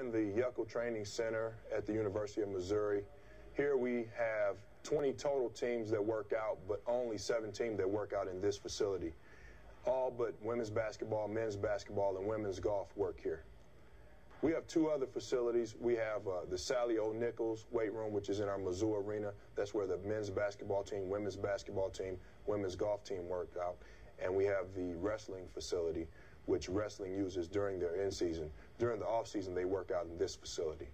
in the Yucca Training Center at the University of Missouri. Here we have 20 total teams that work out, but only 17 that work out in this facility. All but women's basketball, men's basketball, and women's golf work here. We have two other facilities. We have the Sally O. Nichols weight room, which is in our Mizzou Arena. That's where the men's basketball team, women's basketball team, women's golf team work out. And we have the wrestling facility, which wrestling uses during their in-season. During the off-season, they work out in this facility.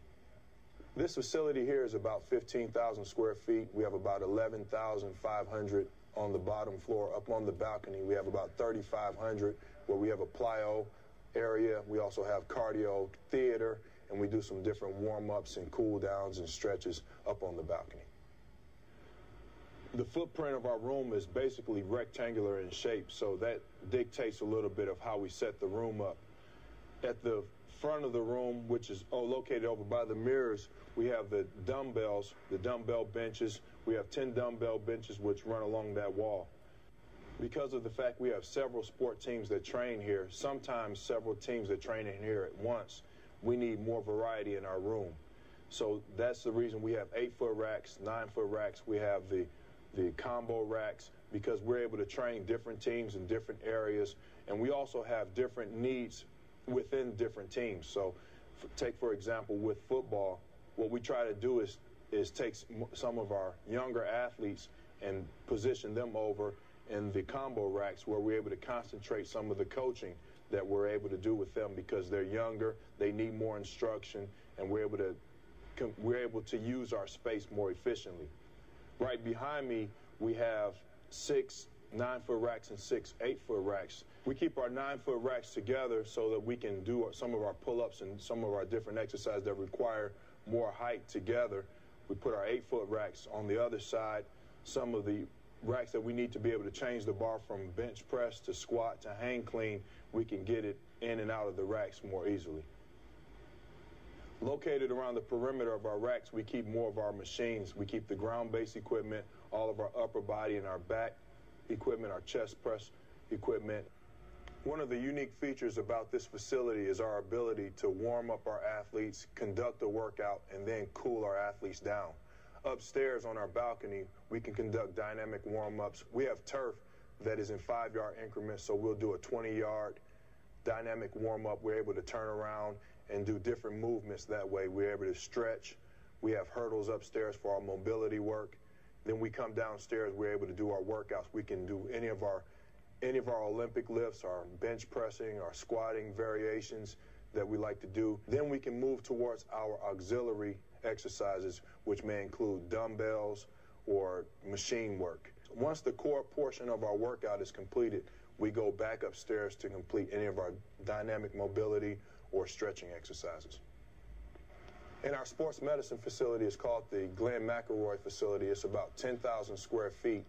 This facility here is about 15,000 square feet. We have about 11,500 on the bottom floor. Up on the balcony, we have about 3,500 where we have a plyo area. We also have cardio, theater, and we do some different warm-ups and cool-downs and stretches up on the balcony. The footprint of our room is basically rectangular in shape, so that dictates a little bit of how we set the room up. At the front of the room, which is located over by the mirrors, we have the dumbbells, the dumbbell benches. We have 10 dumbbell benches which run along that wall. Because of the fact we have several sport teams that train here, sometimes several teams that train in here at once, we need more variety in our room. So that's the reason we have 8-foot racks, 9-foot racks. We have the combo racks because we're able to train different teams in different areas, and we also have different needs within different teams. So take, for example, with football, what we try to do is take some of our younger athletes and position them over in the combo racks where we're able to concentrate some of the coaching that we're able to do with them because they're younger, they need more instruction, and we're able to use our space more efficiently. Right behind me, we have 6 9-foot racks and 6 8-foot racks. We keep our 9-foot racks together so that we can do some of our pull-ups and some of our different exercises that require more height together. We put our 8-foot racks on the other side. Some of the racks that we need to be able to change the bar from bench press to squat to hang clean, we can get it in and out of the racks more easily. Located around the perimeter of our racks, we keep more of our machines. We keep the ground-based equipment, all of our upper body and our back equipment, our chest press equipment. One of the unique features about this facility is our ability to warm up our athletes, conduct a workout, and then cool our athletes down. Upstairs on our balcony, we can conduct dynamic warm-ups. We have turf that is in 5-yard increments, so we'll do a 20-yard dynamic warm-up. We're able to turn around and do different movements that way. We're able to stretch. We have hurdles upstairs for our mobility work. Then we come downstairs, we're able to do our workouts. We can do any of our Olympic lifts, our bench pressing, our squatting variations that we like to do. Then we can move towards our auxiliary exercises, which may include dumbbells or machine work. Once the core portion of our workout is completed, we go back upstairs to complete any of our dynamic mobility or stretching exercises. And our sports medicine facility is called the Glenn McElroy facility. It's about 10,000 square feet.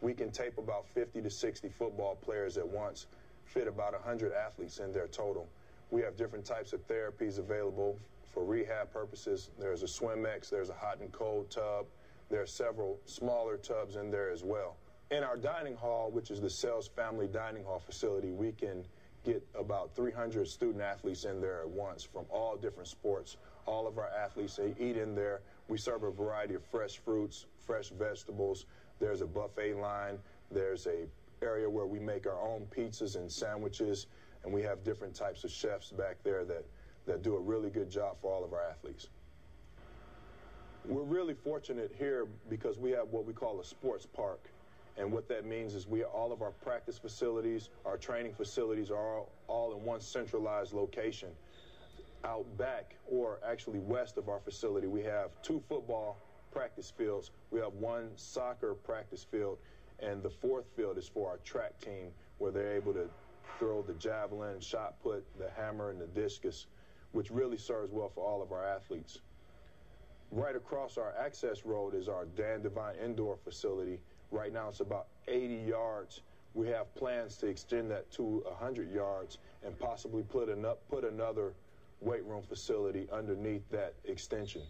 We can tape about 50 to 60 football players at once, fit about 100 athletes in there total. We have different types of therapies available for rehab purposes. There's a SwimX, there's a hot and cold tub. There are several smaller tubs in there as well. In our dining hall, which is the Sells Family Dining Hall facility, we can get about 300 student athletes in there at once from all different sports. All of our athletes, they eat in there. We serve a variety of fresh fruits, fresh vegetables. There's a buffet line. There's a area where we make our own pizzas and sandwiches, and we have different types of chefs back there that do a really good job for all of our athletes. We're really fortunate here because we have what we call a sports park. And what that means is all of our practice facilities, our training facilities are all in one centralized location. Out back, or actually west of our facility, we have 2 football practice fields. We have 1 soccer practice field, and the 4th field is for our track team, where they're able to throw the javelin, shot put, the hammer, and the discus, which really serves well for all of our athletes. Right across our access road is our Dan Devine indoor facility. Right now it's about 80 yards. We have plans to extend that to 100 yards and possibly put another weight room facility underneath that extension.